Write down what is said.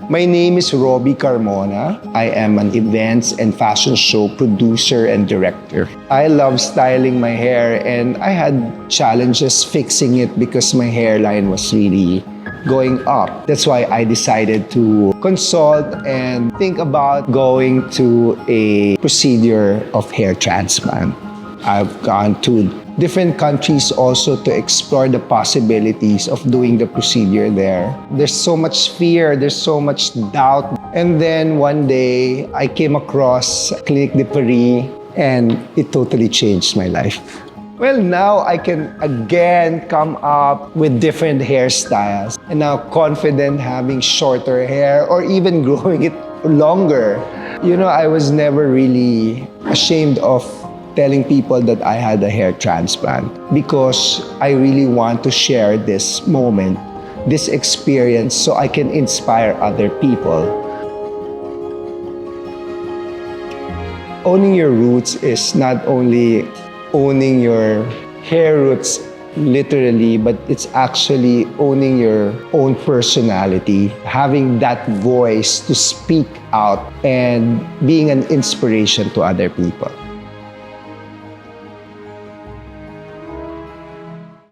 My name is Robby Carmona. I am an events and fashion show producer and director. I love styling my hair and I had challenges fixing it because my hairline was really going up. That's why I decided to consult and think about going to a procedure of hair transplant. I've gone to different countries also to explore the possibilities of doing the procedure there. There's so much fear, there's so much doubt. And then one day, I came across Clinique de Paris and it totally changed my life. Well, now I can again come up with different hairstyles and now confident having shorter hair or even growing it longer. You know, I was never really ashamed of telling people that I had a hair transplant because I really want to share this moment, this experience, so I can inspire other people. Owning your roots is not only owning your hair roots literally, but it's actually owning your own personality, having that voice to speak out and being an inspiration to other people.